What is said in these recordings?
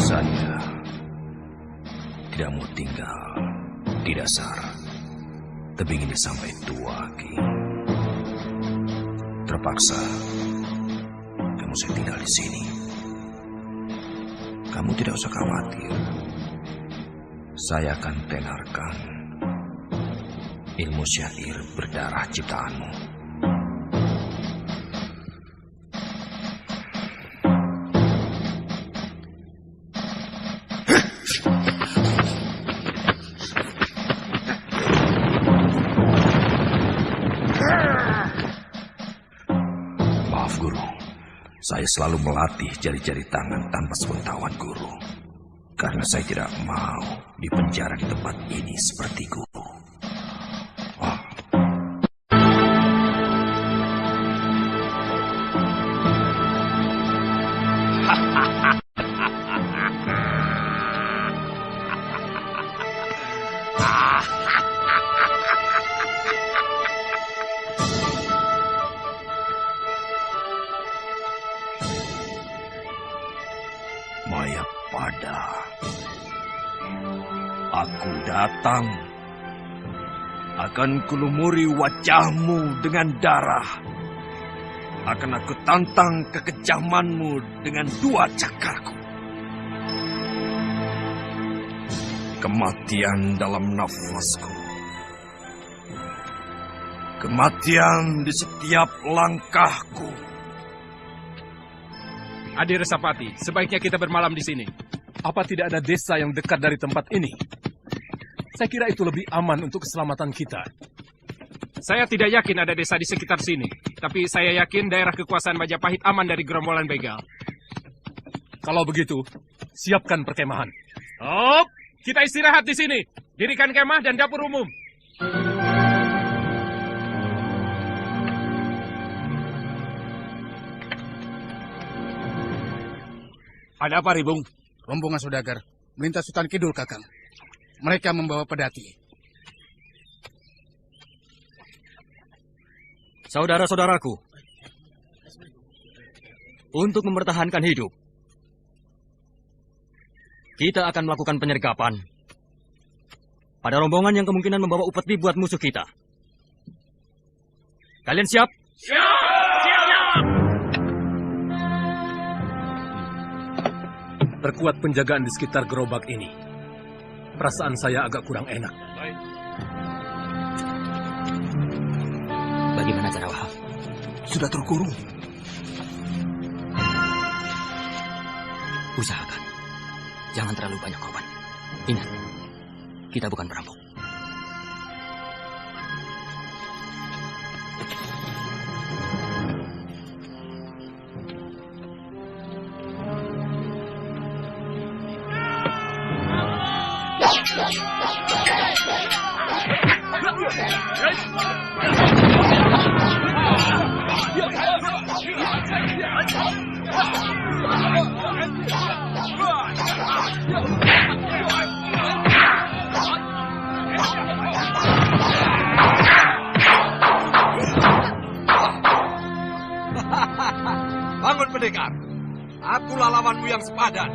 Saya tidak mau tinggal di dasar tebing ini sampai tua, Ki. Terpaksa kamu saya tinggal di sini. Kamu tidak usah khawatir. Saya akan tenarkan ilmu syair berdarah ciptaanmu. Maaf, Guru. Saya selalu melatih jari-jari tangan tanpa sepengetahuan Guru. Karena saya tidak mau dipenjara di tempat ini seperti Guru. Mayapada, aku datang. Akan kulumuri wajahmu dengan darah. Akan aku tantang kekejamanmu dengan 2 cakarku. Kematian dalam nafasku. Kematian di setiap langkahku. Adi Resapati, sebaiknya kita bermalam di sini. Apa tidak ada desa yang dekat dari tempat ini? Saya kira itu lebih aman untuk keselamatan kita. Saya tidak yakin ada desa di sekitar sini. Tapi saya yakin daerah kekuasaan Majapahit aman dari gerombolan begal. Kalau begitu, siapkan perkemahan. Oh, kita istirahat di sini. Dirikan kemah dan dapur umum. Ada apa, Ribung? Rombongan saudagar melintas hutan kidul, Kakang. Mereka membawa pedati. Saudara-saudaraku, untuk mempertahankan hidup, kita akan melakukan penyergapan pada rombongan yang kemungkinan membawa upeti buat musuh kita. Kalian siap? Siap! Siap! Perkuat penjagaan di sekitar gerobak ini. Perasaan saya agak kurang enak. Bagaimana cara Wahab? Sudah terkurung. Usahakan. Jangan terlalu banyak korban. Ingat, kita bukan perampok. Bangun pendekar. Akulah lawanmu yang sepadan.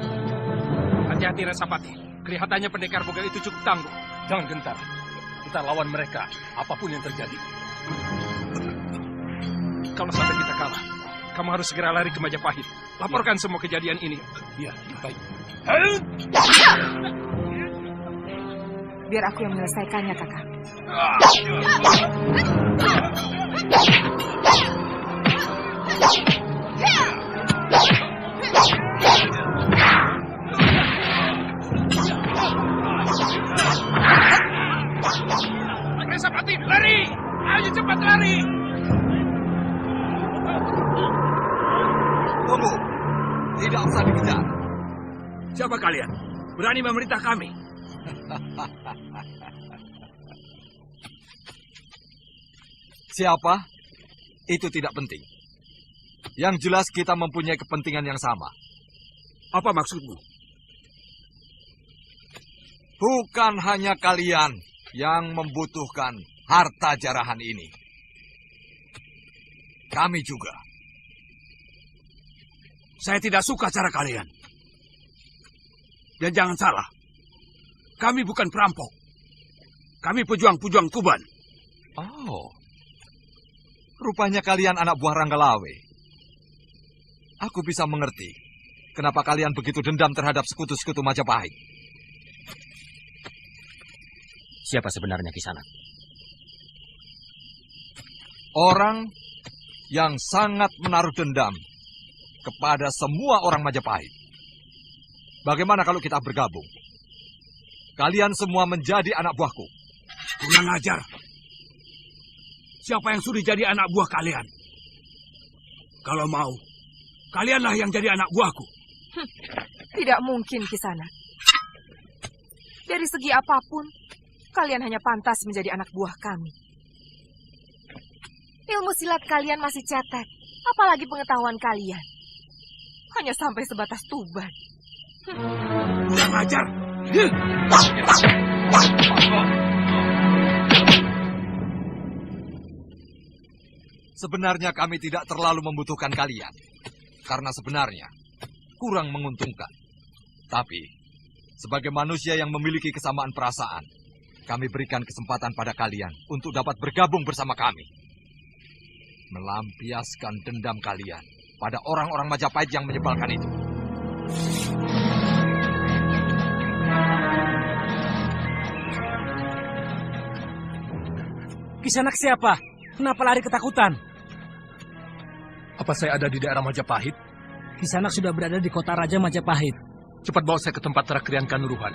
Hati-hati Resapati. Kelihatannya pendekar bogal itu cukup tangguh. Jangan gentar. Kita lawan mereka, apapun yang terjadi. Kalau sampai kita kalah, kamu harus segera lari ke Majapahit. Laporkan semua kejadian ini. Iya, baik. Biar aku yang menyelesaikannya, Kakak. Resapati, lari! Ayo cepat lari! Tunggu. Tidak usah dikejar. Siapa kalian? Berani memerintah kami? Siapa? Itu tidak penting. Yang jelas kita mempunyai kepentingan yang sama. Apa maksudmu? Bukan hanya kalian yang membutuhkan harta jarahan ini. Kami juga. Saya tidak suka cara kalian. Dan jangan salah. Kami bukan perampok. Kami pejuang-pejuang Tuban. Oh. Rupanya kalian anak buah Ranggalawe. Aku bisa mengerti kenapa kalian begitu dendam terhadap sekutu-sekutu Majapahit. Siapa sebenarnya Kisanak? Orang yang sangat menaruh dendam kepada semua orang Majapahit. Bagaimana kalau kita bergabung? Kalian semua menjadi anak buahku. Kurang ajar. Siapa yang sudi jadi anak buah kalian? Kalau mau, kalianlah yang jadi anak buahku. Tidak mungkin, Kisanak. Dari segi apapun, kalian hanya pantas menjadi anak buah kami. Ilmu silat kalian masih cetek, apalagi pengetahuan kalian. Hanya sampai sebatas Tuban. Kurang ajar. Sebenarnya kami tidak terlalu membutuhkan kalian. Karena sebenarnya kurang menguntungkan. Tapi, sebagai manusia yang memiliki kesamaan perasaan, kami berikan kesempatan pada kalian untuk dapat bergabung bersama kami. Melampiaskan dendam kalian pada orang-orang Majapahit yang menyebalkan itu. Kisanak siapa? Kenapa lari ketakutan? Apa saya ada di daerah Majapahit? Kisanak sudah berada di kota Raja Majapahit. Cepat bawa saya ke tempat Rakrian Kanuruhan.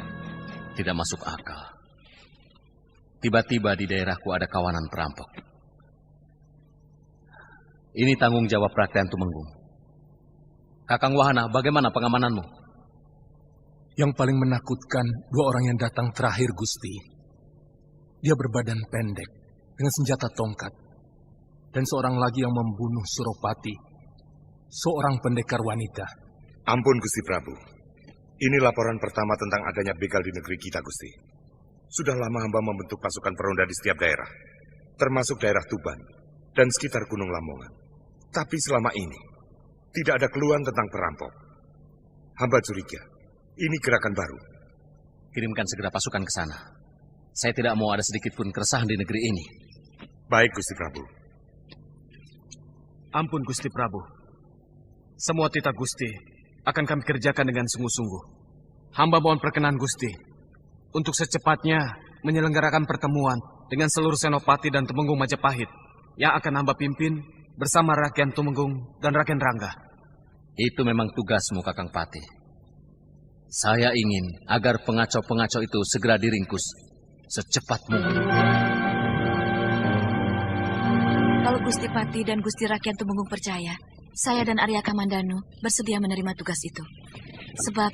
Tidak masuk akal. Tiba-tiba di daerahku ada kawanan perampok. Ini tanggung jawab Rakrian Tumenggung. Kakang Wahana, bagaimana pengamananmu? Yang paling menakutkan, dua orang yang datang terakhir, Gusti. Dia berbadan pendek, dengan senjata tongkat. Dan seorang lagi yang membunuh Suropati, seorang pendekar wanita. Ampun, Gusti Prabu. Ini laporan pertama tentang adanya begal di negeri kita, Gusti. Sudah lama hamba membentuk pasukan peronda di setiap daerah, termasuk daerah Tuban dan sekitar Gunung Lamongan. Tapi selama ini, tidak ada keluhan tentang perampok. Hamba curiga, ini gerakan baru. Kirimkan segera pasukan ke sana. Saya tidak mau ada sedikit pun keresahan di negeri ini. Baik, Gusti Prabu. Ampun Gusti Prabu. Semua titah Gusti akan kami kerjakan dengan sungguh-sungguh. Hamba mohon perkenan Gusti untuk secepatnya menyelenggarakan pertemuan dengan seluruh senopati dan Tumenggung Majapahit yang akan hamba pimpin bersama Rakyat Tumenggung dan Rakyat Rangga. Itu memang tugasmu, Kakang Pati. Saya ingin agar pengacau-pengacau itu segera diringkus secepat mungkin. Kalau Gusti Pati dan Gusti Rakyat Tumenggung percaya, saya dan Arya Kamandanu bersedia menerima tugas itu. Sebab,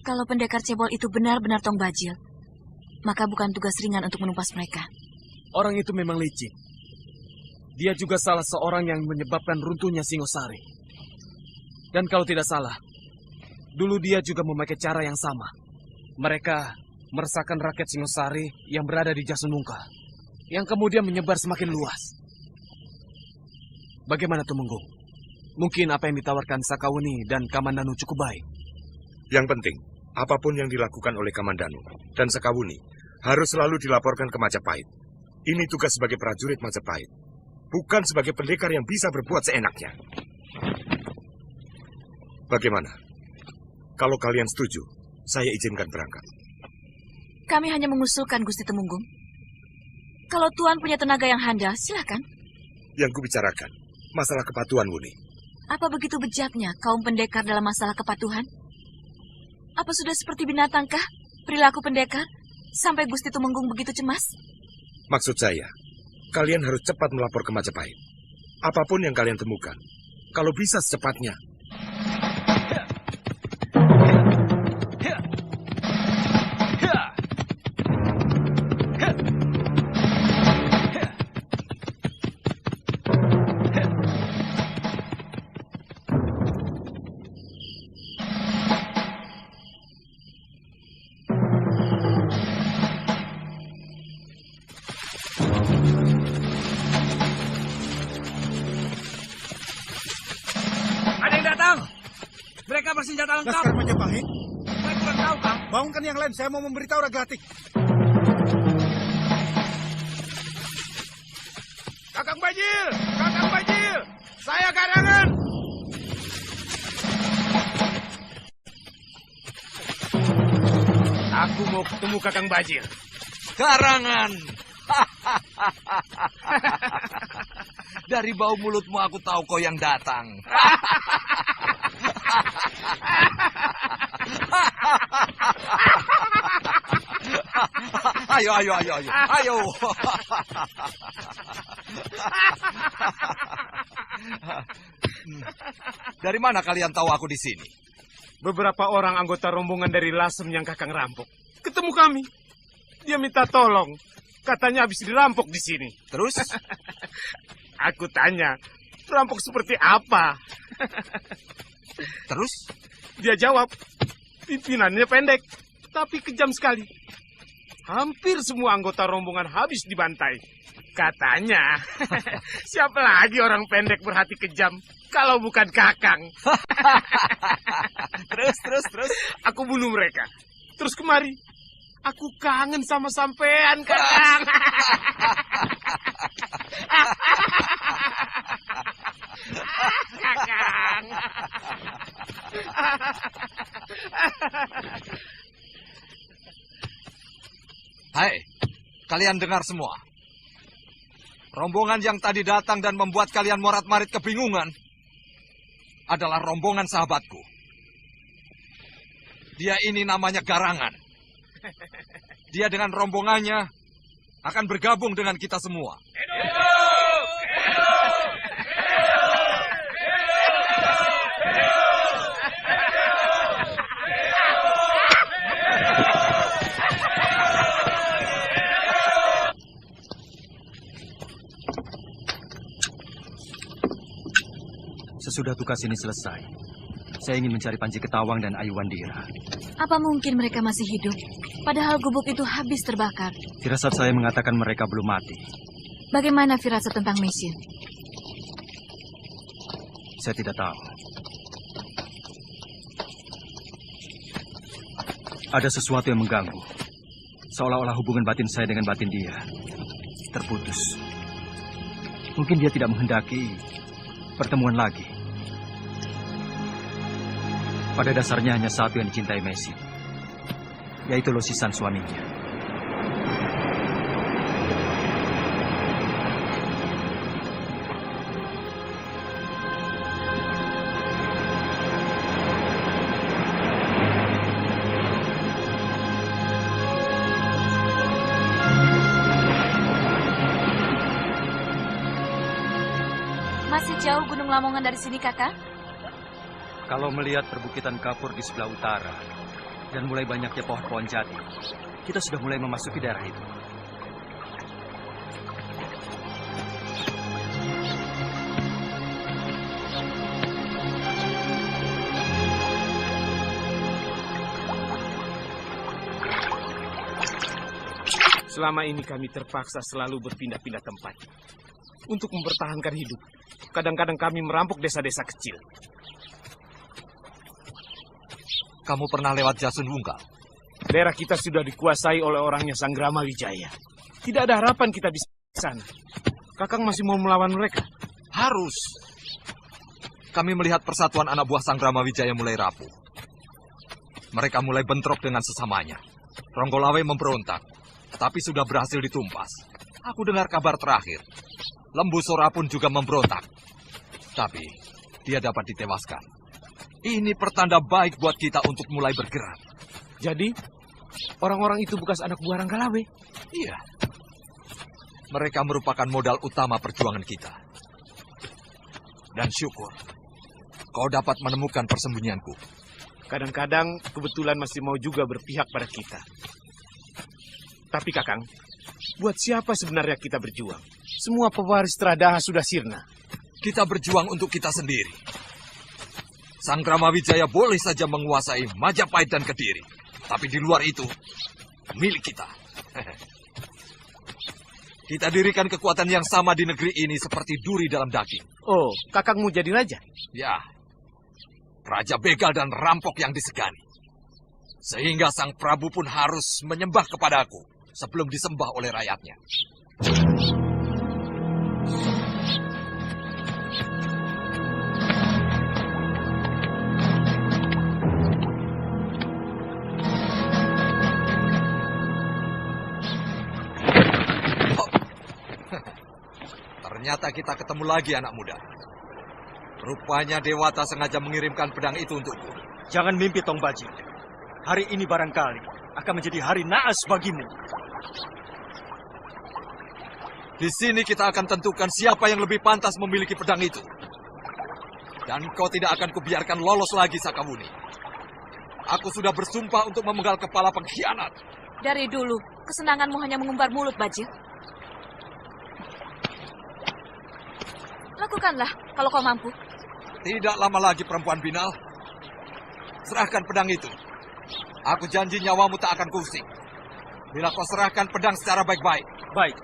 kalau pendekar cebol itu benar-benar Tong Bajil, maka bukan tugas ringan untuk menumpas mereka. Orang itu memang licik. Dia juga salah seorang yang menyebabkan runtuhnya Singosari. Dan kalau tidak salah, dulu dia juga memakai cara yang sama. Mereka meresahkan rakyat Singosari yang berada di Jasunungkal, yang kemudian menyebar semakin luas. Bagaimana Tumenggung? Mungkin apa yang ditawarkan Sakawuni dan Kamandanu cukup baik. Yang penting, apapun yang dilakukan oleh Kamandanu dan Sakawuni harus selalu dilaporkan ke Majapahit. Ini tugas sebagai prajurit Majapahit, bukan sebagai pendekar yang bisa berbuat seenaknya. Bagaimana? Kalau kalian setuju, saya izinkan berangkat. Kami hanya mengusulkan Gusti Tumenggung. Kalau Tuan punya tenaga yang handal, silakan. Yang kubicarakan, masalah kepatuhan, Wuni. Apa begitu bejaknya kaum pendekar dalam masalah kepatuhan? Apa sudah seperti binatangkah perilaku pendekar sampai Gusti Tumenggung begitu cemas? Maksud saya, kalian harus cepat melapor ke Majapahit. Apapun yang kalian temukan, kalau bisa secepatnya. Bersenjata lengkap. Laskar Majapahit. Saya kurang tahu, Kang. Bangunkan yang lain, saya mau memberitahu Ragatik. Kakang Bajil! Kakang Bajil! Saya Karangan! Aku mau ketemu Kakang Bajil. Karangan! Dari bau mulutmu aku tahu kau yang datang. Ayo. Dari mana kalian tahu aku di sini? Beberapa orang anggota rombongan dari Lasem yang Kakang rampok ketemu kami. Dia minta tolong. Katanya habis dirampok di sini. Terus? Aku tanya, rampok seperti apa? Terus? Dia jawab, pimpinannya pendek, tapi kejam sekali. Hampir semua anggota rombongan habis dibantai. Katanya, siapa lagi orang pendek berhati kejam? Kalau bukan Kakang. Terus. Aku bunuh mereka. Terus kemari. Aku kangen sama sampean, Kakang. Kakang. Hai, kalian dengar semua. Rombongan yang tadi datang dan membuat kalian morat-marit kebingungan adalah rombongan sahabatku. Dia ini namanya Garangan. Dia dengan rombongannya akan bergabung dengan kita semua. Sesudah tugas ini selesai, saya ingin mencari Panji Ketawang dan Ayu Wandira. Apa mungkin mereka masih hidup? Padahal gubuk itu habis terbakar. Firasat saya mengatakan mereka belum mati. Bagaimana firasat tentang Mesin? Saya tidak tahu. Ada sesuatu yang mengganggu. Seolah-olah hubungan batin saya dengan batin dia terputus. Mungkin dia tidak menghendaki pertemuan lagi. Pada dasarnya hanya satu yang dicintai Messi, yaitu Losisan suaminya. Masih jauh Gunung Lamongan dari sini, Kakak? Kalau melihat perbukitan kapur di sebelah utara dan mulai banyaknya pohon-pohon jati, kita sudah mulai memasuki daerah itu. Selama ini kami terpaksa selalu berpindah-pindah tempat untuk mempertahankan hidup. Kadang-kadang kami merampok desa-desa kecil. Kamu pernah lewat Jasun Wungkal? Daerah kita sudah dikuasai oleh orangnya Sanggrama Wijaya. Tidak ada harapan kita bisa ke sana. Kakang masih mau melawan mereka? Harus. Kami melihat persatuan anak buah Sanggrama Wijaya mulai rapuh. Mereka mulai bentrok dengan sesamanya. Ronggolawe memberontak, tapi sudah berhasil ditumpas. Aku dengar kabar terakhir. Lembu Sora pun juga memberontak. Tapi dia dapat ditewaskan. Ini pertanda baik buat kita untuk mulai bergerak. Jadi, orang-orang itu bekas anak buah Ranggalawe? Iya. Mereka merupakan modal utama perjuangan kita. Dan syukur, kau dapat menemukan persembunyianku. Kadang-kadang kebetulan masih mau juga berpihak pada kita. Tapi Kakang, buat siapa sebenarnya kita berjuang? Semua pewaris Tradaha sudah sirna. Kita berjuang untuk kita sendiri. Sanggrama Wijaya boleh saja menguasai Majapahit dan Kediri. Tapi di luar itu, milik kita. Kita dirikan kekuatan yang sama di negeri ini seperti duri dalam daging. Oh, Kakang mau jadi raja? Ya, raja begal dan rampok yang disegani. Sehingga Sang Prabu pun harus menyembah kepadaku sebelum disembah oleh rakyatnya. Ternyata kita ketemu lagi, anak muda. Rupanya Dewata sengaja mengirimkan pedang itu untukku. Jangan mimpi, Tong Baji. Hari ini barangkali akan menjadi hari naas bagimu. Di sini kita akan tentukan siapa yang lebih pantas memiliki pedang itu. Dan kau tidak akan kubiarkan lolos lagi, Sakawuni. Aku sudah bersumpah untuk memenggal kepala pengkhianat. Dari dulu, kesenanganmu hanya mengumbar mulut, Bajil. Lakukanlah kalau kau mampu. Tidak lama lagi, perempuan binal. Serahkan pedang itu. Aku janji nyawamu tak akan kusik. Bila kau serahkan pedang secara baik-baik. Baik.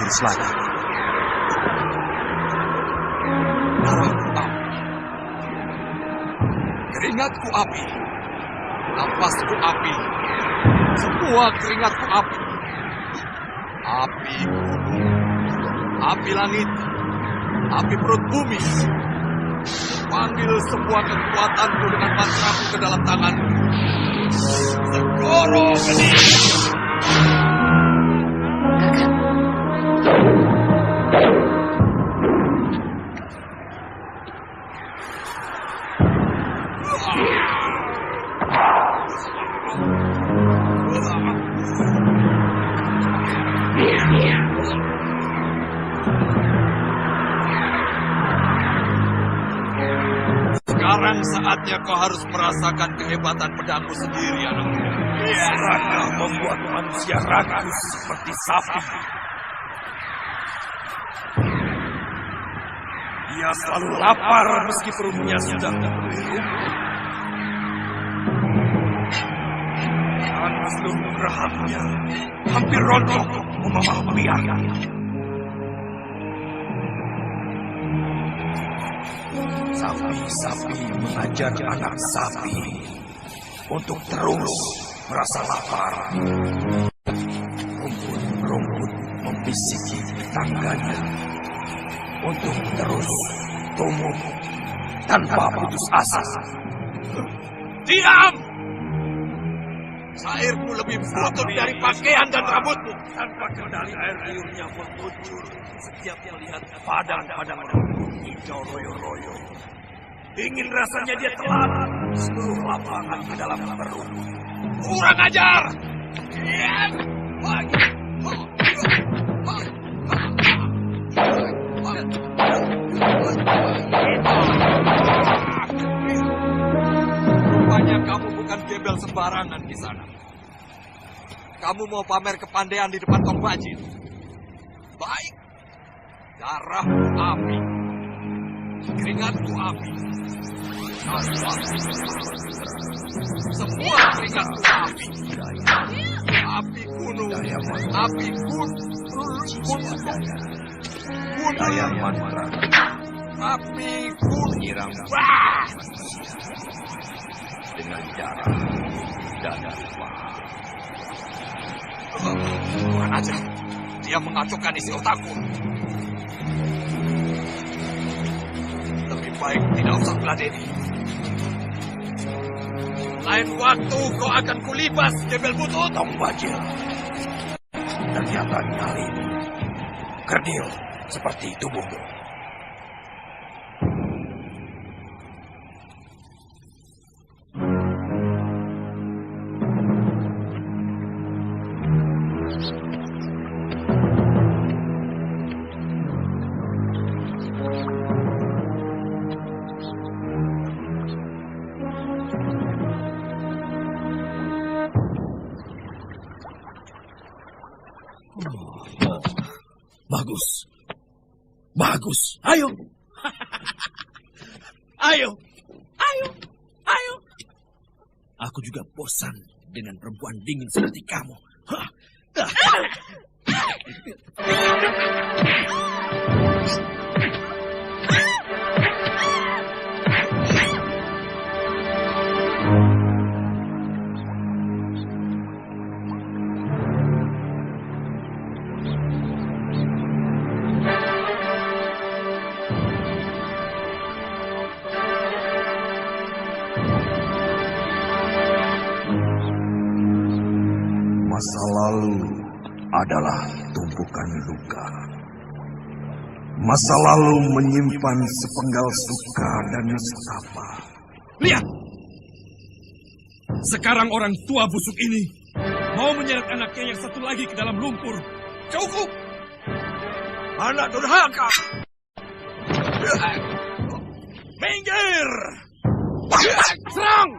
menangis lagi. Darahku api. Keringatku api. Napasku api. Semua keringatku api. Api gunung. Api langit. Api perut bumi. Panggil semua kekuatanku dengan mantraku ke dalam tanganmu. Segoro Geni. Sekarang saatnya kau harus merasakan kehebatan pedangmu sendiri, anak muda. Serana membuat manusia rakus seperti sapi. Dia selalu lapar meski perutnya sudah berlumur. Dan seluruh rahapnya hampir rontok memamah biak. Sapi-sapi mengajar anak sapi untuk terus merasa lapar. Rumput-rumput membisiki tetangganya untuk terus tumbuh tanpa putus asa. Diam! Airmu lebih butut dari pakaian dan rambutmu. Tanpa kendali air liurnya mengucur setiap melihat padang-padang hijau royo-royo. Ingin rasanya dia telan seluruh lapangan ke dalam perut. Kurang ajar! Rupanya kamu bukan gembel sembarangan di sana. Kamu mau pamer kepandaian di depan Tong Bajil. Baik. Darahmu api. Keringatku api. Semua keringatku api. Api gunung. Api gunung. Daya mantra Api gunung. menyiram dengan darah dan lupa. Kurang ajar. Dia mengacaukan isi otakku. Lebih baik tidak usah meladeni. Lain waktu kau akan kulibas, gembel butut. Tong Bajil. Ternyata nyalin. Kerdil seperti tubuhmu. Bagus. Bagus. Ayo. Ayo. Ayo. Ayo. Aku juga bosan dengan perempuan dingin seperti kamu. Masa lalu adalah tumpukan luka. Masa lalu menyimpan sepenggal suka dan nestapa. Lihat! Sekarang orang tua busuk ini mau menyeret anaknya yang satu lagi ke dalam lumpur. Cukup! Anak durhaka! Minggir! Serang!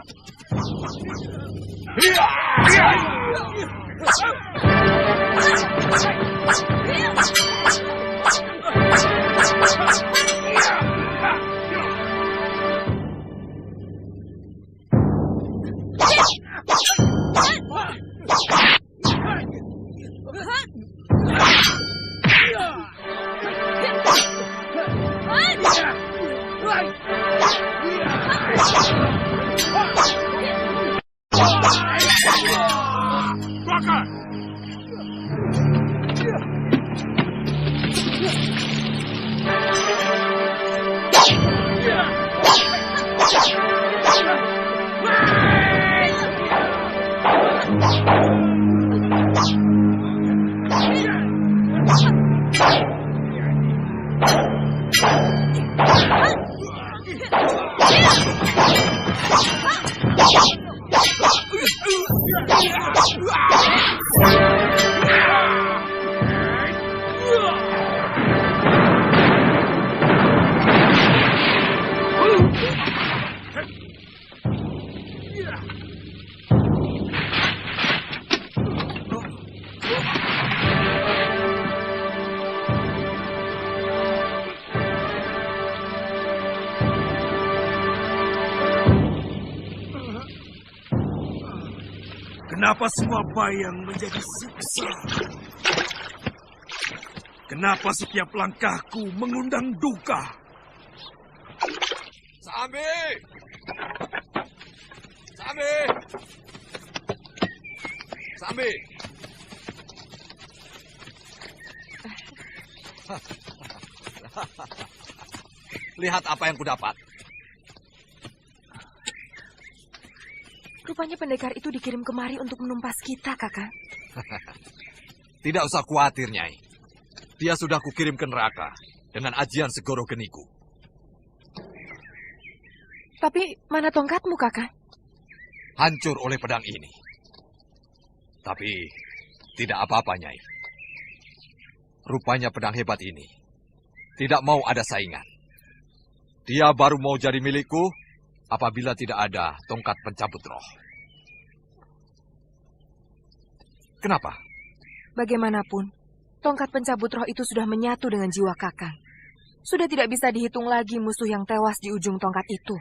Kenapa semua bayang menjadi siksa? Kenapa setiap langkahku mengundang duka? Sambi! Sambi! Sambi! Lihat apa yang kudapat. Rupanya pendekar itu dikirim kemari untuk menumpas kita, Kakang. Tidak usah khawatir, Nyai. Dia sudah kukirim ke neraka dengan ajian segoro geniku. Tapi mana tongkatmu, Kakang? Hancur oleh pedang ini. Tapi tidak apa-apa, Nyai. Rupanya pedang hebat ini tidak mau ada saingan. Dia baru mau jadi milikku apabila tidak ada tongkat pencabut roh. Kenapa? Bagaimanapun, tongkat pencabut roh itu sudah menyatu dengan jiwa Kakang. Sudah tidak bisa dihitung lagi musuh yang tewas di ujung tongkat itu.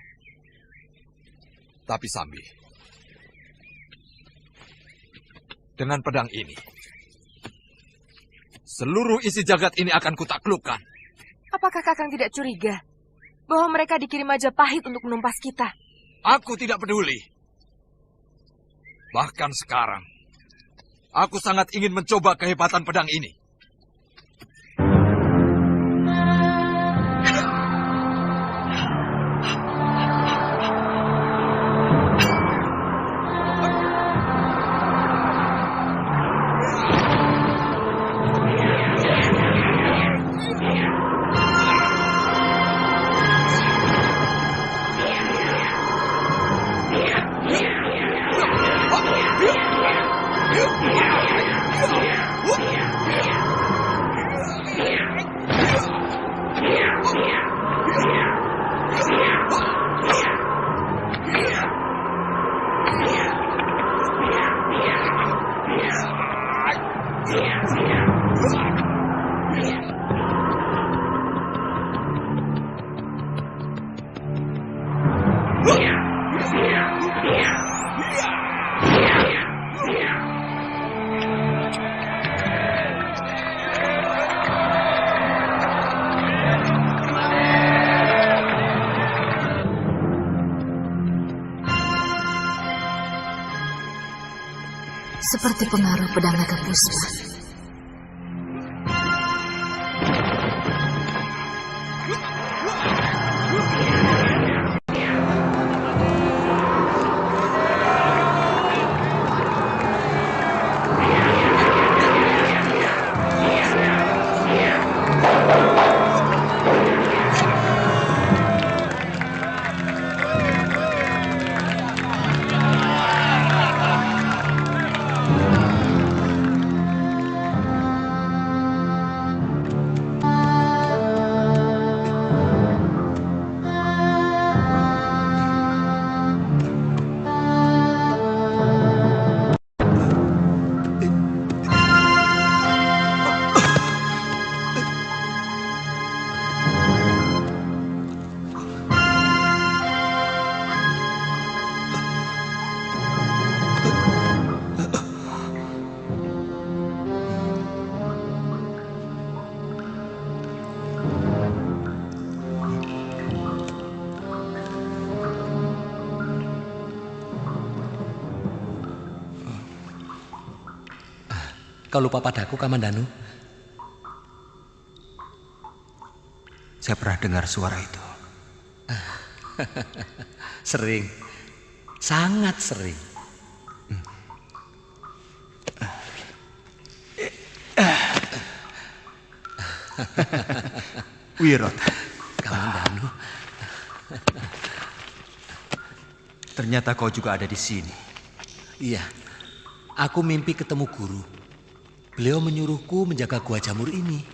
Tapi Sambi, dengan pedang ini, seluruh isi jagat ini akan kutaklukkan. Apakah Kakang tidak curiga bahwa mereka dikirim Majapahit untuk menumpas kita? Aku tidak peduli. Bahkan sekarang, aku sangat ingin mencoba kehebatan pedang ini. Seperti pengaruh pedang naga puspa. Kau lupa padaku, Kamandanu? Saya pernah dengar suara itu. Sering. Sangat sering. Wirot. Kamandanu. Ternyata kau juga ada di sini. Iya. Aku mimpi ketemu guru. Beliau menyuruhku menjaga gua jamur ini.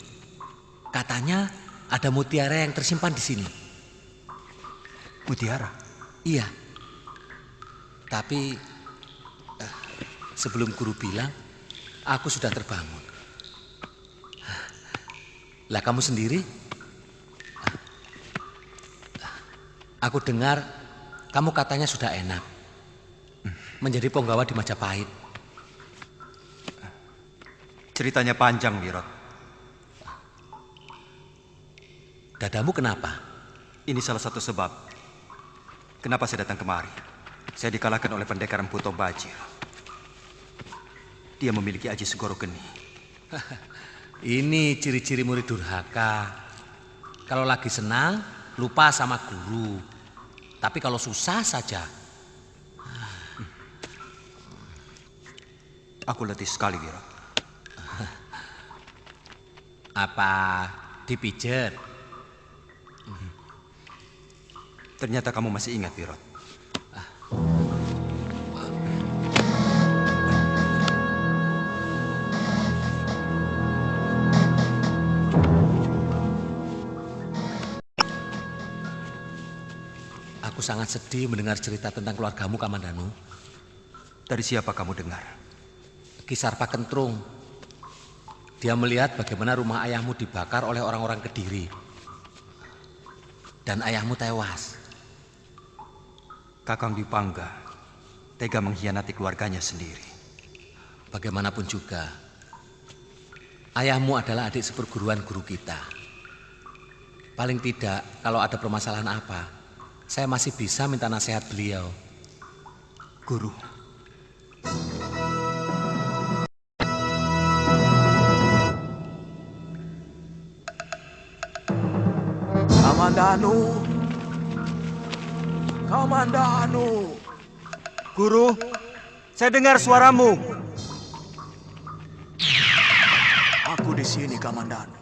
Katanya ada mutiara yang tersimpan di sini. Mutiara? Iya. Tapi sebelum guru bilang, aku sudah terbangun. Lah kamu sendiri? Aku dengar kamu katanya sudah enak. Menjadi penggawa di Majapahit. Ceritanya panjang, Wirot. Dadamu kenapa? Ini salah satu sebab kenapa saya datang kemari. Saya dikalahkan oleh pendekar Empu Tombajil. Dia memiliki aji segoro geni. Ini ciri-ciri murid durhaka. Kalau lagi senang, lupa sama guru. Tapi kalau susah saja. Aku letih sekali, Wirot. Apa dipijat? Ternyata kamu masih ingat, Wirot. Aku sangat sedih mendengar cerita tentang keluargamu, Kamandanu. Dari siapa kamu dengar? Kisar Pak Kentrung. Dia melihat bagaimana rumah ayahmu dibakar oleh orang-orang Kediri. Dan ayahmu tewas. Kakang Dipangga tega mengkhianati keluarganya sendiri. Bagaimanapun juga, ayahmu adalah adik seperguruan guru kita. Paling tidak, kalau ada permasalahan apa, saya masih bisa minta nasihat beliau. Guru. Kamandanu. Kamandanu. Guru, saya dengar suaramu. Aku di sini, Kamandanu.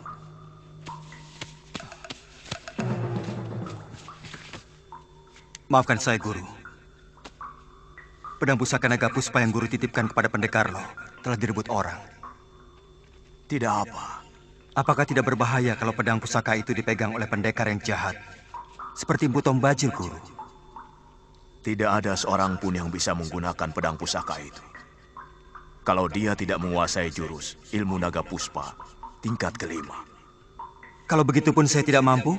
Maafkan saya, Guru. Pedang pusaka naga puspa yang Guru titipkan kepada pendekar lo telah direbut orang. Tidak apa. Apakah tidak berbahaya kalau pedang pusaka itu dipegang oleh pendekar yang jahat? Seperti Empu Tombajil, Guru. Tidak ada seorang pun yang bisa menggunakan pedang pusaka itu. Kalau dia tidak menguasai jurus ilmu naga puspa tingkat kelima. Kalau begitu pun saya tidak mampu?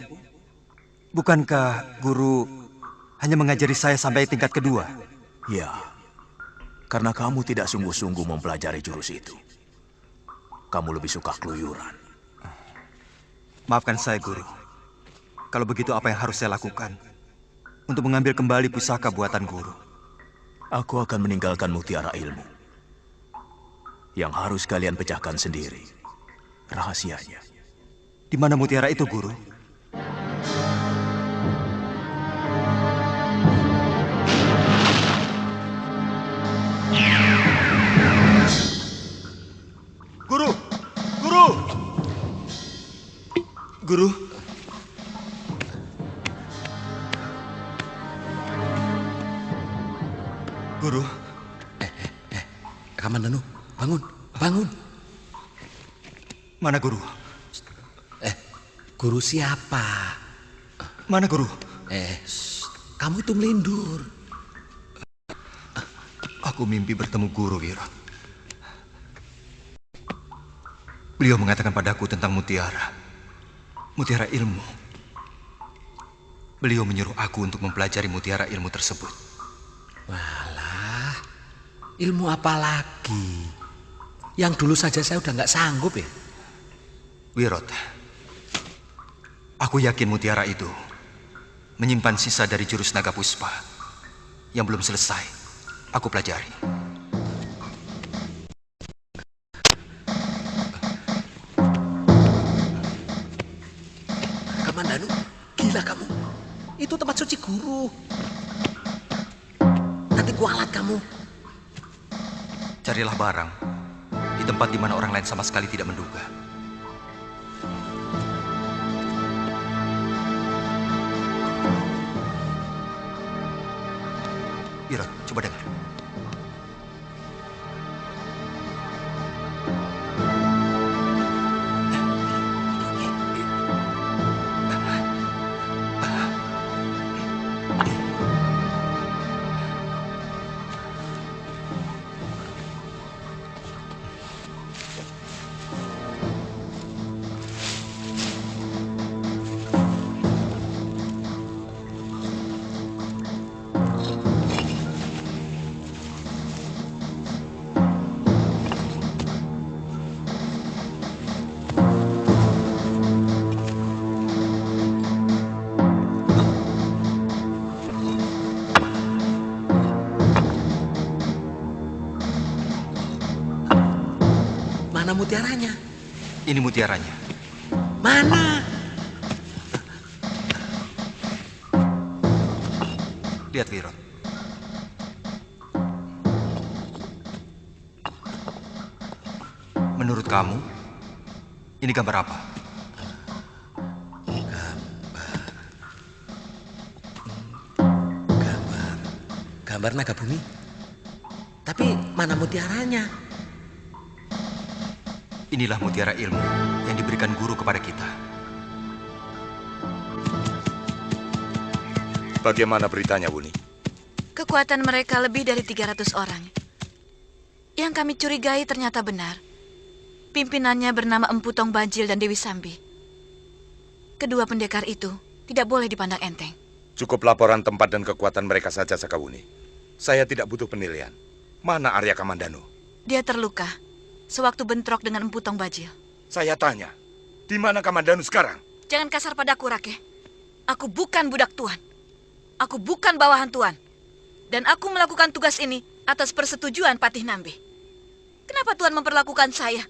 Bukankah Guru hanya mengajari saya sampai tingkat kedua? Ya, karena kamu tidak sungguh-sungguh mempelajari jurus itu. Kamu lebih suka keluyuran. Maafkan saya, Guru. Kalau begitu apa yang harus saya lakukan untuk mengambil kembali pusaka buatan Guru? Aku akan meninggalkan mutiara ilmu. Yang harus kalian pecahkan sendiri. Rahasianya. Di mana mutiara itu, Guru? Guru! Guru! Guru! Guru! Kamandanu, bangun, bangun. Mana Guru? Guru siapa? Mana Guru? Kamu itu melindur. Aku mimpi bertemu Guru, Wirot. Beliau mengatakan padaku tentang mutiara. Mutiara ilmu. Beliau menyuruh aku untuk mempelajari mutiara ilmu tersebut. Walah, ilmu apa lagi? Yang dulu saja saya udah nggak sanggup ya. Wirot, aku yakin mutiara itu menyimpan sisa dari jurus naga puspa yang belum selesai aku pelajari. suci guru. Nanti kualat kamu. Carilah barang di tempat di mana orang lain sama sekali tidak menduga. Wirot, coba dengar. Mana mutiaranya? Ini mutiaranya. Mana? Lihat, Wirot. Menurut kamu, ini gambar apa? Gambar naga bumi. Tapi mana mutiaranya? Inilah mutiara ilmu yang diberikan guru kepada kita. Bagaimana beritanya, Wuni? Kekuatan mereka lebih dari 300 orang. Yang kami curigai ternyata benar. Pimpinannya bernama Empu Tong Bajil dan Dewi Sambi. Kedua pendekar itu tidak boleh dipandang enteng. Cukup laporan tempat dan kekuatan mereka saja, Sakawuni. Saya tidak butuh penilaian. Mana Arya Kamandanu? Dia terluka sewaktu bentrok dengan Empu Tong Bajil. Saya tanya, di mana Kamandanu sekarang? Jangan kasar padaku, Rake. Aku bukan budak Tuan. Aku bukan bawahan Tuan. Dan aku melakukan tugas ini atas persetujuan Patih Nambe. Kenapa Tuan memperlakukan saya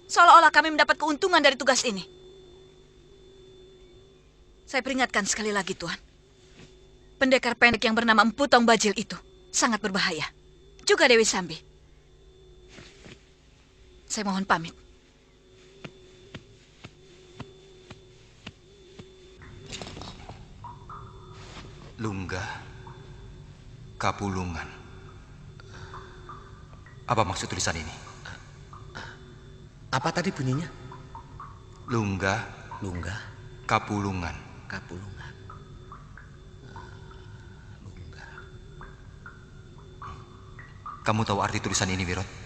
seolah-olah kami mendapat keuntungan dari tugas ini? Saya peringatkan sekali lagi, Tuan. Pendekar pendek yang bernama Empu Tong Bajil itu sangat berbahaya. Juga Dewi Sambi. Saya mohon pamit. Lunggah, Kapulungan. Apa maksud tulisan ini? Apa tadi bunyinya? Lunggah, Kapulungan. Kapulungan. Kamu tahu arti tulisan ini, Wirot?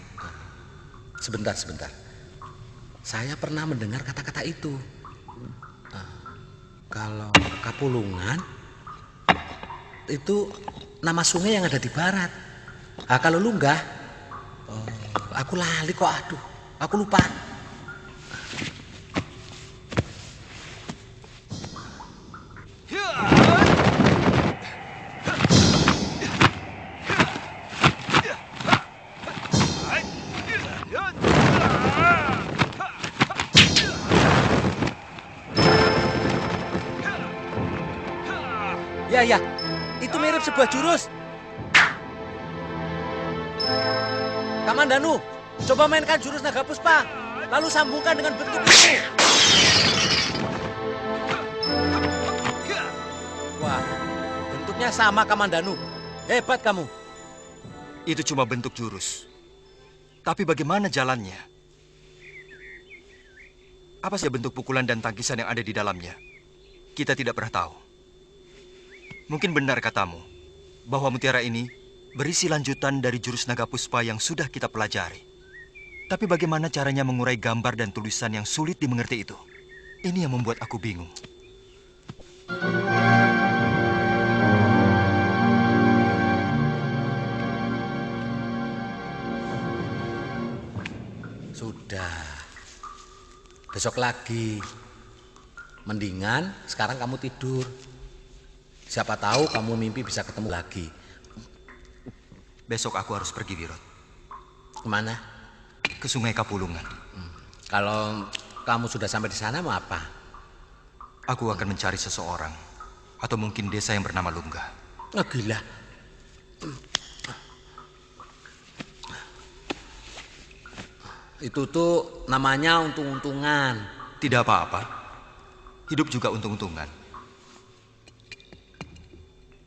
Sebentar. Saya pernah mendengar kata-kata itu. Kalau Kapulungan itu nama sungai yang ada di barat. Kalau Lunggah, aku lali kok. Aduh, aku lupa. Ya, itu mirip sebuah jurus. Kamandanu, coba mainkan jurus naga puspa, lalu sambungkan dengan bentuk itu. Wah, bentuknya sama Kamandanu. Hebat kamu. Itu cuma bentuk jurus. Tapi bagaimana jalannya? Apa sih bentuk pukulan dan tangkisan yang ada di dalamnya? Kita tidak pernah tahu. Mungkin benar katamu, bahwa mutiara ini berisi lanjutan dari jurus naga puspa yang sudah kita pelajari. Tapi bagaimana caranya mengurai gambar dan tulisan yang sulit dimengerti itu? Ini yang membuat aku bingung. Sudah. Besok lagi. Mendingan sekarang kamu tidur. Siapa tahu kamu mimpi bisa ketemu lagi. Besok aku harus pergi, Wirot. Kemana? Ke Sungai Kapulungan. Kalau kamu sudah sampai di sana mau apa? Aku akan mencari seseorang Atau mungkin desa yang bernama Lungga. Oh, gila. Itu tuh namanya untung-untungan. Tidak apa-apa. Hidup juga untung-untungan.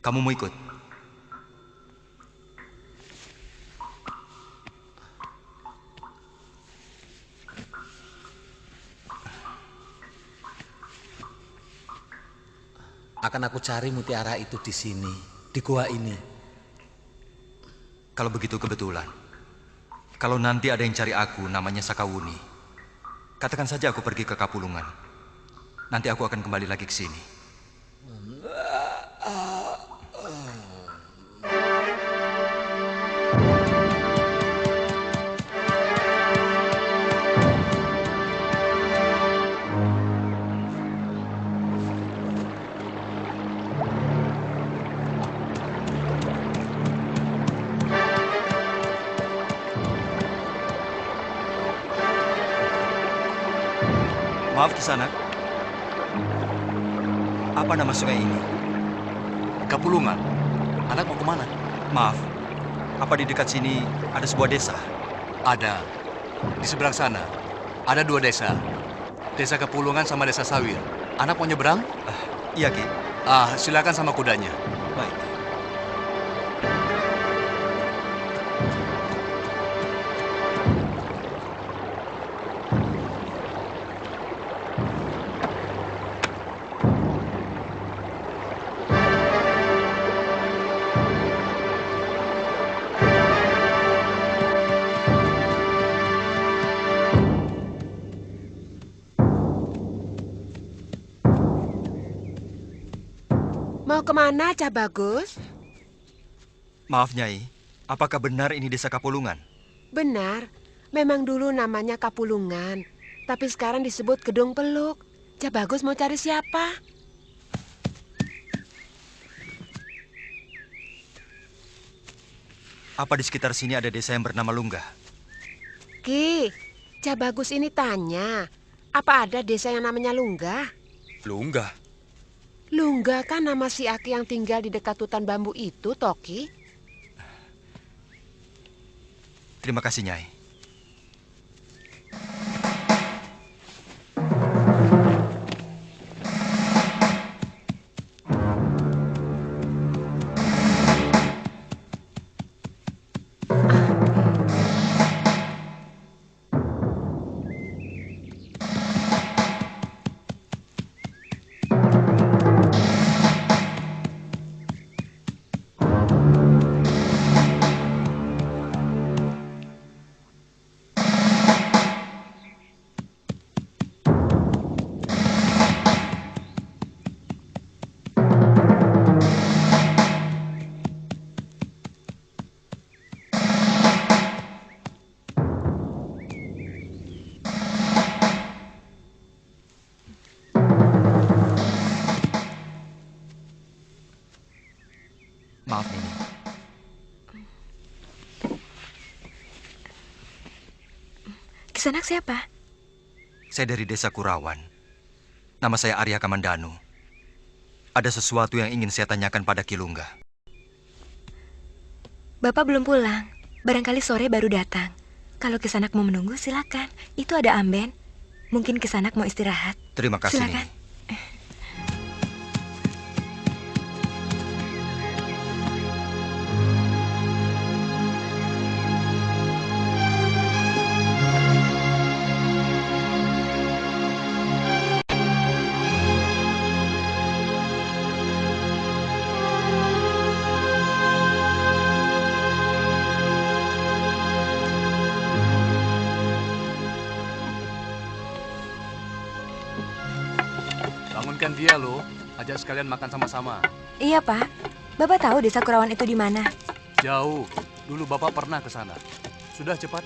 Kamu mau ikut? Akan aku cari mutiara itu di sini, di gua ini. Kalau begitu kebetulan. Kalau nanti ada yang cari aku namanya Sakawuni, katakan saja aku pergi ke Kapulungan. Nanti aku akan kembali lagi ke sini. Maaf Kisanak. Apa nama sungai ini? Kapulungan. Anak mau kemana? Maaf, apa di dekat sini ada sebuah desa? Ada. Di seberang sana. Ada 2 desa. Desa Kapulungan sama desa Sawir. Anak mau nyeberang? Iya, Ki. Silakan sama kudanya. Baik. Mau kemana, Cah Bagus? Maaf, Nyai. Apakah benar ini desa Kapulungan? Benar. Memang dulu namanya Kapulungan. Tapi sekarang disebut Gedung Peluk. Cah Bagus mau cari siapa? Apa di sekitar sini ada desa yang bernama Lungga? Ki, Cah Bagus ini tanya. Apa ada desa yang namanya Lungga? Lungga? Lungga kan nama si Aki yang tinggal di dekat hutan bambu itu, Toki. Terima kasih, Nyai. Maaf, Nini. Kisanak siapa? Saya dari desa Kurawan. Nama saya Arya Kamandanu. Ada sesuatu yang ingin saya tanyakan pada Kilungga. Bapak belum pulang. Barangkali sore baru datang. Kalau Kisanak mau menunggu, silakan. Itu ada amben. Mungkin Kisanak mau istirahat. Terima kasih, Silakan. Nini. Bangunkan dia loh, ajak sekalian makan sama-sama. Iya, Pak. Bapak tahu desa Kurawan itu di mana? Jauh, dulu Bapak pernah ke sana. Sudah cepat.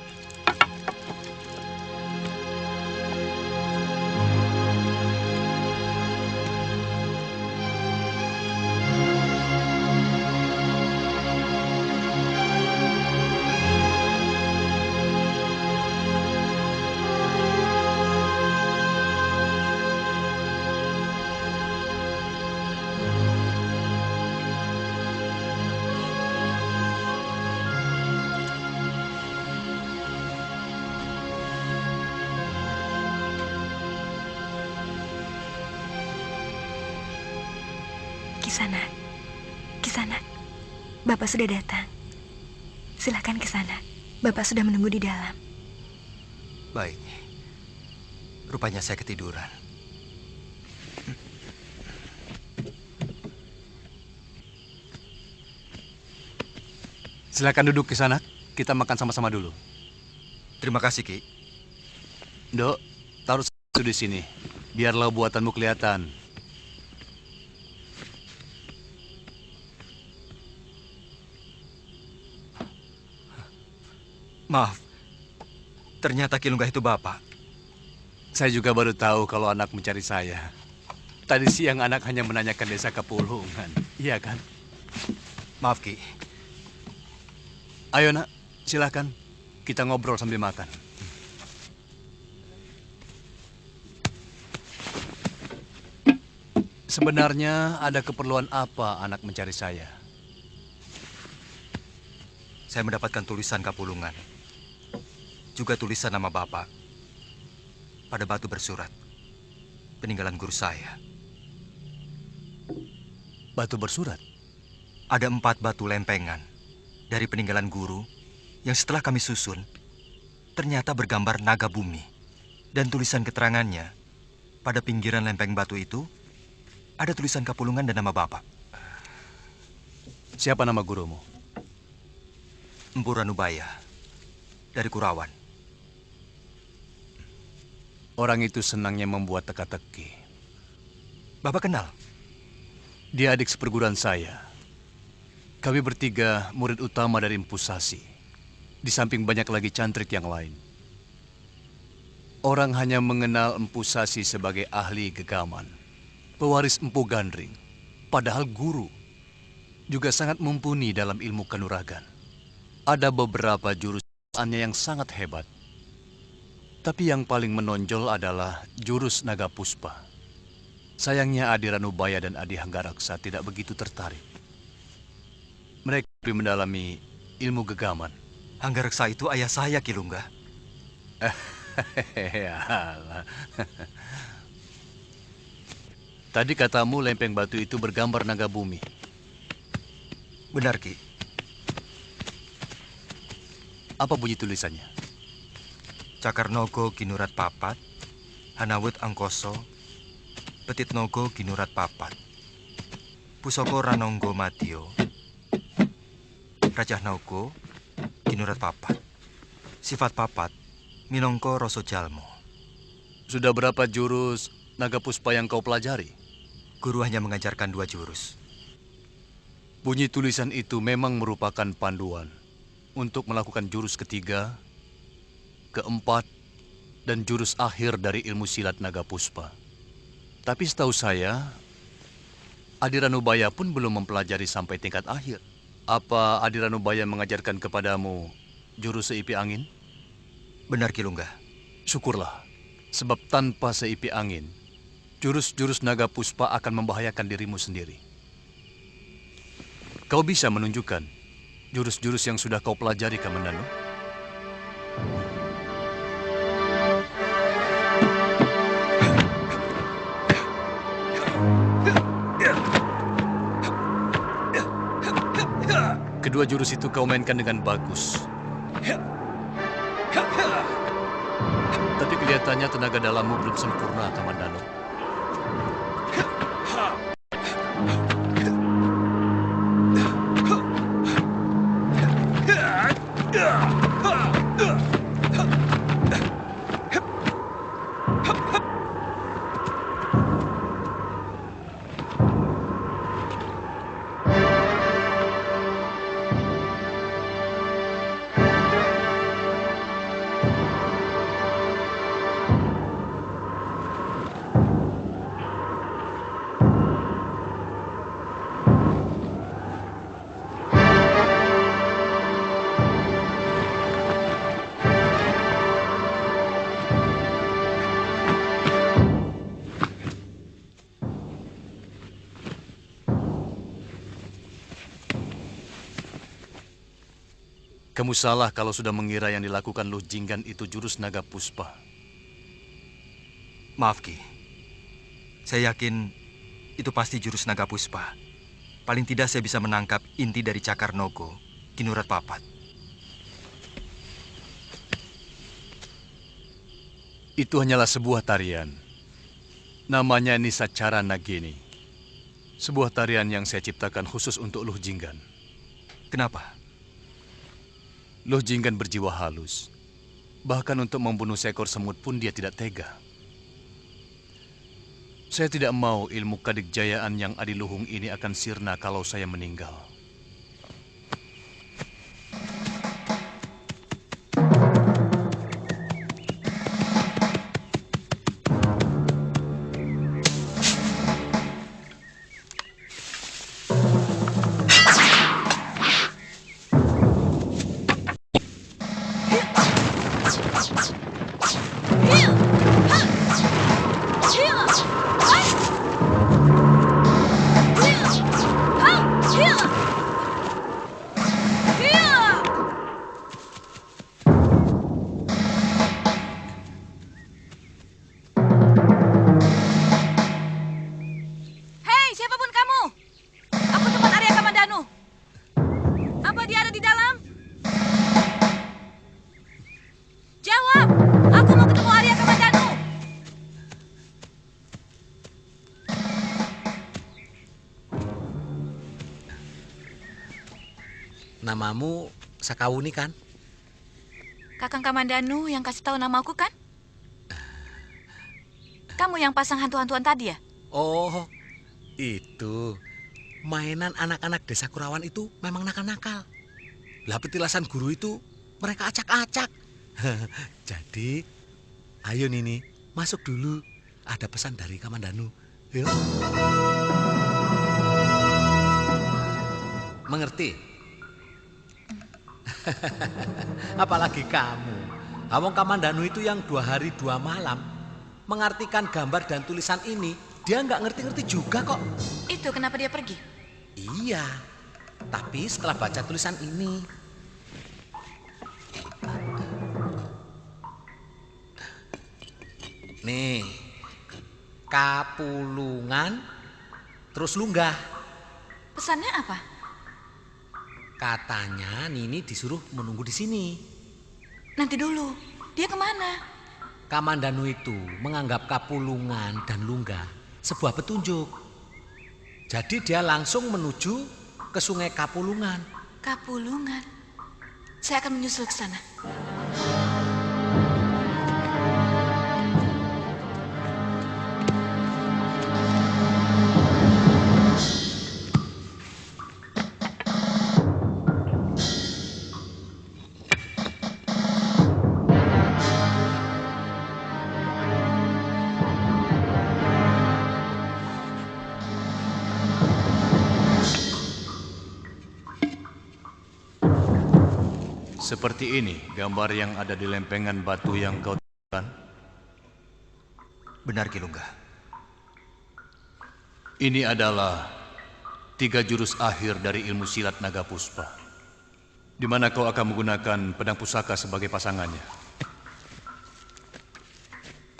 Kisanak, Kisanak, Bapak sudah datang. Silakan Kisanak, Bapak sudah menunggu di dalam. Baik. Rupanya saya ketiduran. Silakan duduk ke sana. Kita makan sama-sama dulu. Terima kasih, Ki. Dok, taruh itu di sini. Biarlah buatanmu kelihatan. Maaf. Ternyata Kilunggah itu Bapak. Saya juga baru tahu kalau anak mencari saya. Tadi siang anak hanya menanyakan desa Kapulungan. Iya kan? Maaf, Ki. Ayo nak, silakan. Kita ngobrol sambil makan. Sebenarnya ada keperluan apa anak mencari saya? Saya mendapatkan tulisan Kapulungan. Juga tulisan nama Bapak. Pada batu bersurat. Peninggalan guru saya. Batu bersurat? Ada 4 batu lempengan dari peninggalan guru yang setelah kami susun, ternyata bergambar naga bumi. Dan tulisan keterangannya, pada pinggiran lempeng batu itu, ada tulisan Kapulungan dan nama Bapak. Siapa nama gurumu? Empu Ranubaya, dari Kurawan. Orang itu senangnya membuat teka-teki. Bapak kenal? Dia adik seperguruan saya. Kami bertiga murid utama dari Empu Sasi. Di samping banyak lagi cantrik yang lain. Orang hanya mengenal Empu Sasi sebagai ahli gegaman, pewaris Empu Gandring. Padahal guru juga sangat mumpuni dalam ilmu kanuragan. Ada beberapa jurusannya yang sangat hebat. Tapi yang paling menonjol adalah jurus Naga Puspa. Sayangnya Adi Ranubaya dan Adi Hanggaraksa tidak begitu tertarik. Mereka lebih mendalami ilmu gegaman. Hanggaraksa itu ayah saya, Kilunggah. Tadi katamu lempeng batu itu bergambar naga bumi. Benar, Ki. Apa bunyi tulisannya? Cakar Nogo Ginurat Papat, Hanawut Angkoso, Petit Nogo Ginurat Papat, Pusoko Ranonggo Matio, Rajah Nogo Ginurat Papat, Sifat Papat, Minongko Roso Jalmo. Sudah berapa jurus Naga Puspa yang kau pelajari? Guru hanya mengajarkan 2 jurus. Bunyi tulisan itu memang merupakan panduan untuk melakukan jurus ketiga, keempat, dan jurus akhir dari ilmu silat Naga Puspa. Tapi setahu saya, Adi Ranubaya pun belum mempelajari sampai tingkat akhir. Apa Adi Ranubaya mengajarkan kepadamu jurus seipi angin? Benar, Kilunggah. Syukurlah, sebab tanpa seipi angin, jurus-jurus Naga Puspa akan membahayakan dirimu sendiri. Kau bisa menunjukkan jurus-jurus yang sudah kau pelajari, Kamandanu? Kedua jurus itu kau mainkan dengan bagus. Tapi kelihatannya tenaga dalammu belum sempurna, Kamandanu. Kamu salah kalau sudah mengira yang dilakukan Luh Jinggan itu jurus Naga Puspa. Maaf, Ki. Saya yakin itu pasti jurus Naga Puspa. Paling tidak saya bisa menangkap inti dari cakar Nogo, Kinurat Papat. Itu hanyalah sebuah tarian. Namanya Nisacara Nagini. Sebuah tarian yang saya ciptakan khusus untuk Luh Jinggan. Kenapa? Luh Jinggan berjiwa halus. Bahkan untuk membunuh seekor semut pun dia tidak tega. Saya tidak mau ilmu kadikjayaan yang adiluhung ini akan sirna kalau saya meninggal. Namamu Sakawuni kan? Kakang Kamandanu yang kasih tahu namaku kan? Kamu yang pasang hantu-hantuan tadi ya? Oh, itu. Mainan anak-anak desa Kurawan itu memang nakal-nakal. Lah petilasan guru itu mereka acak-acak. Jadi, ayo Nini, masuk dulu. Ada pesan dari Kamandanu. Yuk. Mengerti? Apalagi kamu. Awong Kamandanu itu yang 2 hari 2 malam mengartikan gambar dan tulisan ini, dia nggak ngerti-ngerti juga kok. Itu kenapa dia pergi? Iya, tapi setelah baca tulisan ini. Nih, kapulungan terus lunggah. Pesannya apa? Katanya Nini disuruh menunggu di sini. Nanti dulu, dia kemana? Kamandanu itu menganggap kapulungan dan lunggah sebuah petunjuk. Jadi dia langsung menuju ke sungai Kapulungan. Kapulungan? Saya akan menyusul ke sana. Seperti ini gambar yang ada di lempengan batu yang kau temukan? Benar, Ki Lunggah. Ini adalah 3 jurus akhir dari ilmu silat naga puspa. Di mana kau akan menggunakan pedang pusaka sebagai pasangannya.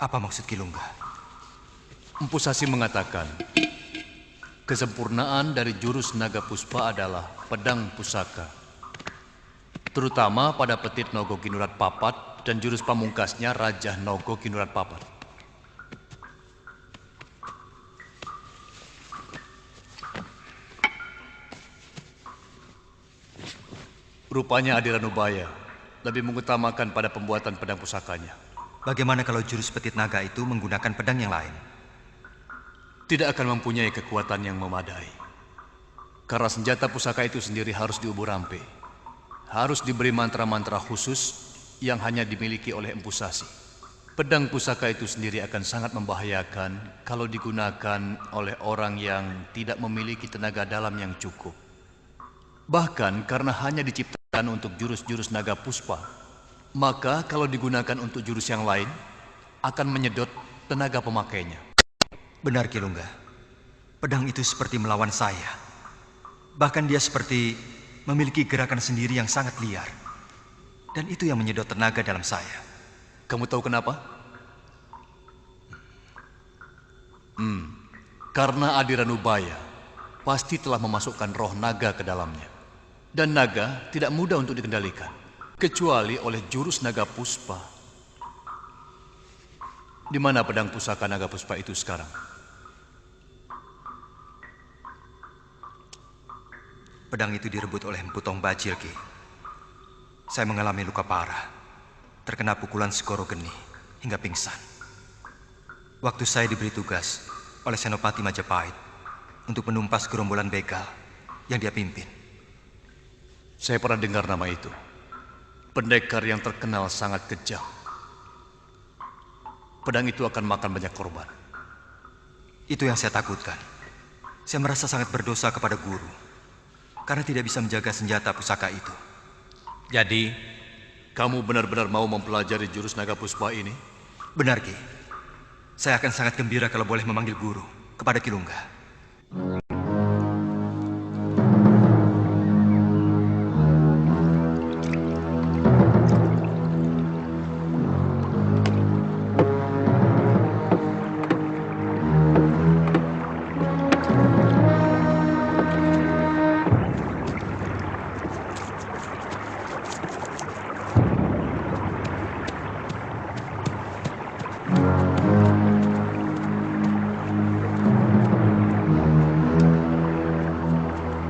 Apa maksud Ki Lunggah? Empu Sasi mengatakan, kesempurnaan dari jurus naga puspa adalah pedang pusaka. Terutama pada Petit Nogo Kinurat Papat dan jurus pamungkasnya Raja Nogo Kinurat Papat. Rupanya Adiranubaya lebih mengutamakan pada pembuatan pedang pusakanya. Bagaimana kalau jurus Petit Naga itu menggunakan pedang yang lain? Tidak akan mempunyai kekuatan yang memadai. Karena senjata pusaka itu sendiri harus diubur rampe. Harus diberi mantra-mantra khusus yang hanya dimiliki oleh Empu Sasi. Pedang pusaka itu sendiri akan sangat membahayakan kalau digunakan oleh orang yang tidak memiliki tenaga dalam yang cukup. Bahkan karena hanya diciptakan untuk jurus-jurus naga puspa, maka kalau digunakan untuk jurus yang lain, akan menyedot tenaga pemakainya. Benar, Ki Lunggah. Pedang itu seperti melawan saya. Bahkan dia seperti memiliki gerakan sendiri yang sangat liar. Dan itu yang menyedot tenaga dalam saya. Kamu tahu kenapa? Karena Adiranubaya pasti telah memasukkan roh naga ke dalamnya. Dan naga tidak mudah untuk dikendalikan, kecuali oleh jurus naga puspa. Di mana pedang pusaka naga puspa itu sekarang? Pedang itu direbut oleh Empu Tong Bajil, Ki. Saya mengalami luka parah, terkena pukulan Segoro Geni hingga pingsan. Waktu saya diberi tugas oleh Senopati Majapahit untuk menumpas gerombolan begal yang dia pimpin. Saya pernah dengar nama itu. Pendekar yang terkenal sangat kejam. Pedang itu akan makan banyak korban. Itu yang saya takutkan. Saya merasa sangat berdosa kepada guru karena tidak bisa menjaga senjata pusaka itu. Jadi, kamu benar-benar mau mempelajari jurus naga puspa ini? Benar, Ki. Saya akan sangat gembira kalau boleh memanggil guru kepada Ki Lungga.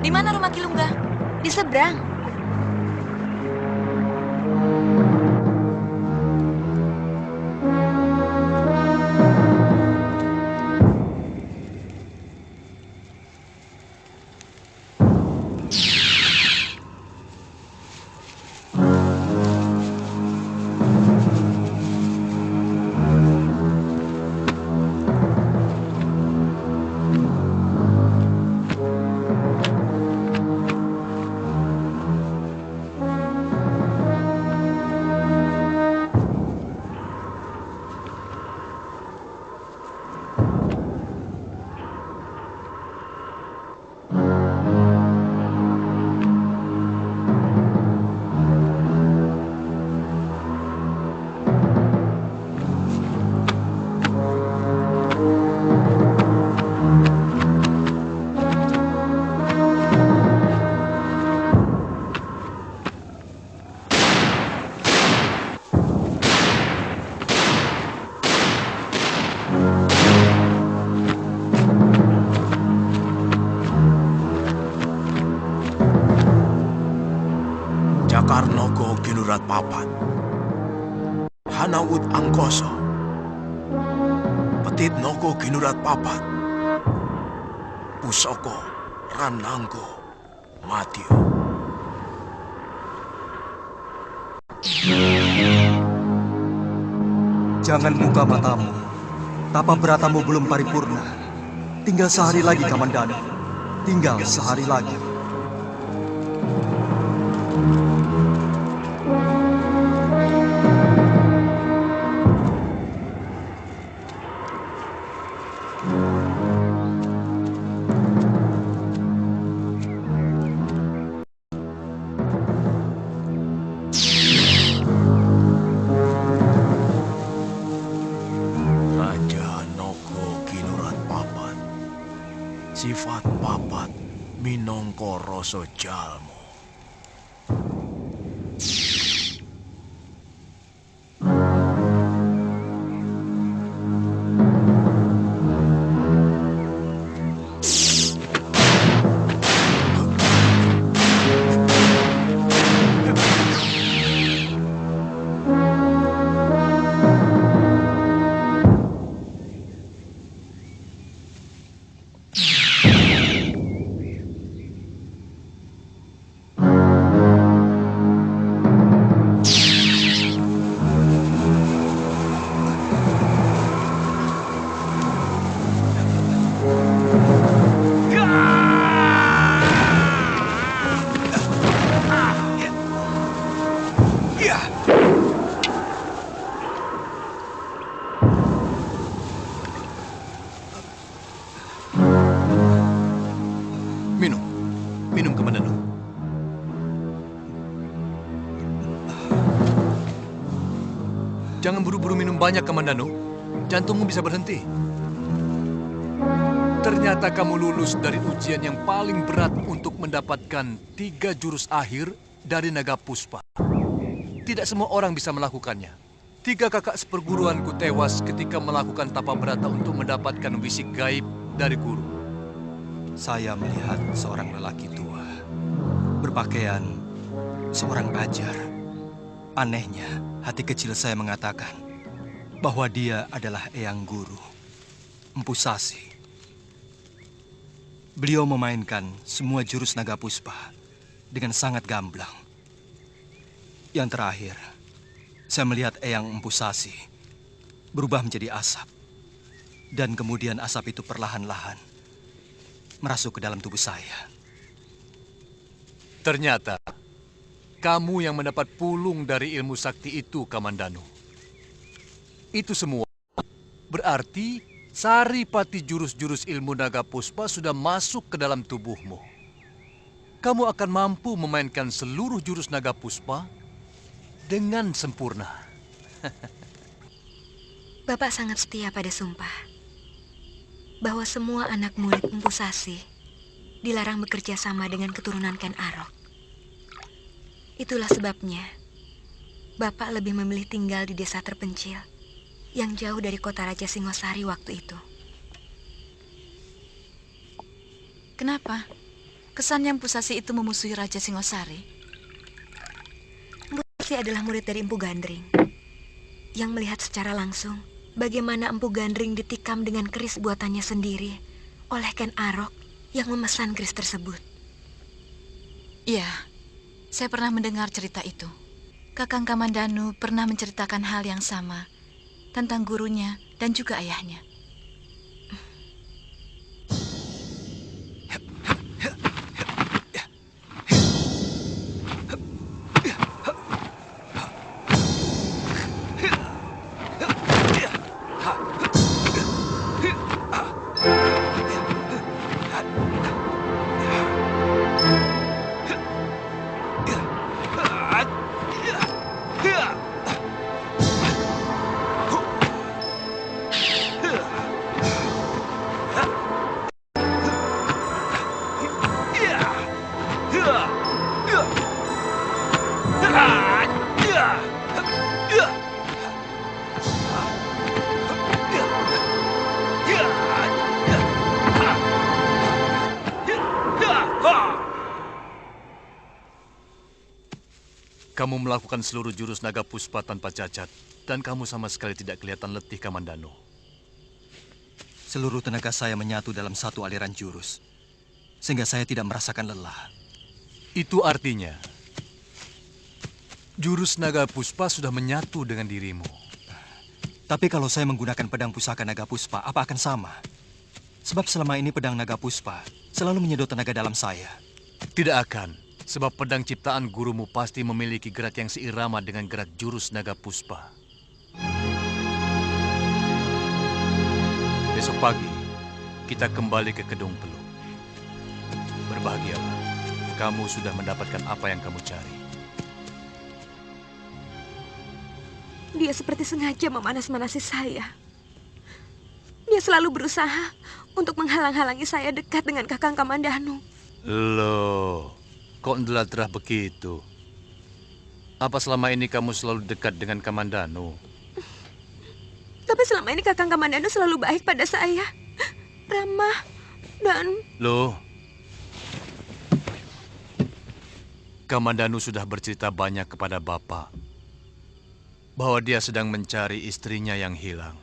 Di mana rumah Ki Lungga? Di seberang. Cakarnogo Ginurat Papat, Hanaut Angkoso, Petit Nogo Ginurat Papat, Pusoko Rananggo Matio. Jangan buka matamu. Tapa beratamu belum paripurna. Tinggal sehari lagi, Kamandanu. Tinggal sehari lagi. Sifat papat minangka rasa jalma. Minum, Kamandanu. Jangan buru-buru minum banyak, Kamandanu. Jantungmu bisa berhenti. Ternyata kamu lulus dari ujian yang paling berat untuk mendapatkan 3 jurus akhir dari Naga Puspa. Tidak semua orang bisa melakukannya. 3 kakak seperguruanku tewas ketika melakukan tapa berata untuk mendapatkan wisik gaib dari guru. Saya melihat seorang lelaki tua, berpakaian seorang ajar. Anehnya, hati kecil saya mengatakan bahwa dia adalah Eyang Guru, Empu Sasi. Beliau memainkan semua jurus Naga Puspa dengan sangat gamblang. Yang terakhir, saya melihat Eyang Empu Sasi berubah menjadi asap. Dan kemudian asap itu perlahan-lahan merasuk ke dalam tubuh saya. Ternyata, kamu yang mendapat pulung dari ilmu sakti itu, Kamandanu. Itu semua berarti saripati jurus-jurus ilmu Naga Puspa sudah masuk ke dalam tubuhmu. Kamu akan mampu memainkan seluruh jurus Naga Puspa dengan sempurna. Bapak sangat setia pada sumpah bahwa semua anak murid Empu Sasi dilarang bekerja sama dengan keturunan Ken Arok. Itulah sebabnya Bapak lebih memilih tinggal di desa terpencil yang jauh dari kota Raja Singosari waktu itu. Kenapa? Kesannya Empu Sasi itu memusuhi Raja Singosari. Empu Sasi adalah murid dari Empu Gandring yang melihat secara langsung bagaimana Empu Gandring ditikam dengan keris buatannya sendiri oleh Ken Arok yang memesan keris tersebut. Iya, saya pernah mendengar cerita itu. Kakang Kamandanu pernah menceritakan hal yang sama tentang gurunya dan juga ayahnya. Kamu melakukan seluruh jurus Naga Puspa tanpa cacat, dan kamu sama sekali tidak kelihatan letih, Kamandanu. Seluruh tenaga saya menyatu dalam satu aliran jurus, sehingga saya tidak merasakan lelah. Itu artinya, jurus Naga Puspa sudah menyatu dengan dirimu. Tapi kalau saya menggunakan pedang pusaka Naga Puspa, apa akan sama? Sebab selama ini pedang Naga Puspa selalu menyedot tenaga dalam saya. Tidak akan. Sebab pedang ciptaan gurumu pasti memiliki gerak yang seirama dengan gerak jurus Naga Puspa. Besok pagi, kita kembali ke Kedung Peluk. Berbahagialah, kamu sudah mendapatkan apa yang kamu cari. Dia seperti sengaja memanas-manasi saya. Dia selalu berusaha untuk menghalang-halangi saya dekat dengan Kakang Kamandanu. Loh, kok ndelat-ndelat begitu? Apa selama ini kamu selalu dekat dengan Kamandanu? Tapi selama ini Kakang Kamandanu selalu baik pada saya. Ramah dan... Loh, Kamandanu sudah bercerita banyak kepada Bapak bahwa dia sedang mencari istrinya yang hilang.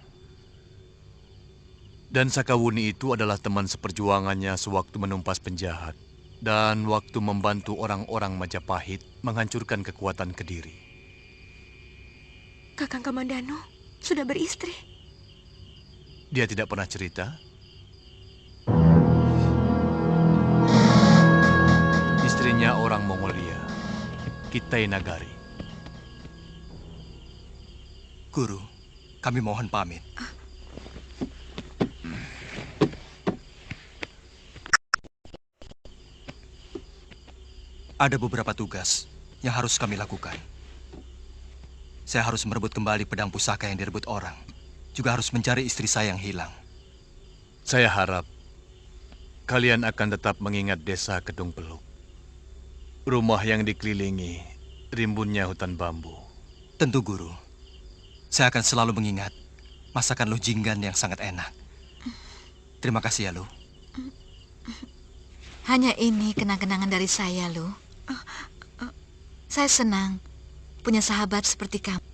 Dan Sakawuni itu adalah teman seperjuangannya sewaktu menumpas penjahat dan waktu membantu orang-orang Majapahit menghancurkan kekuatan Kediri. Kakang Kamandanu sudah beristri. Dia tidak pernah cerita? Istrinya orang Mongolia, Kitai Nagari. Guru, kami mohon pamit. Ada beberapa tugas yang harus kami lakukan. Saya harus merebut kembali pedang pusaka yang direbut orang. Juga harus mencari istri saya yang hilang. Saya harap kalian akan tetap mengingat desa Kedung Peluk. Rumah yang dikelilingi rimbunnya hutan bambu. Tentu, Guru. Saya akan selalu mengingat masakan Lu Jinggan yang sangat enak. Terima kasih ya, Lu. Hanya ini kenang-kenangan dari saya, Lu. Saya senang punya sahabat seperti kamu.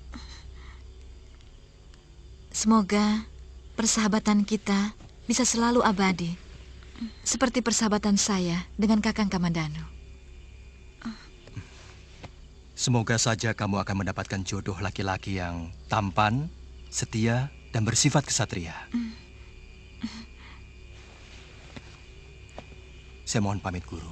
Semoga persahabatan kita bisa selalu abadi. Seperti persahabatan saya dengan Kakang Kamandanu. Semoga saja kamu akan mendapatkan jodoh laki-laki yang tampan, setia, dan bersifat kesatria. Saya mohon pamit, Guru.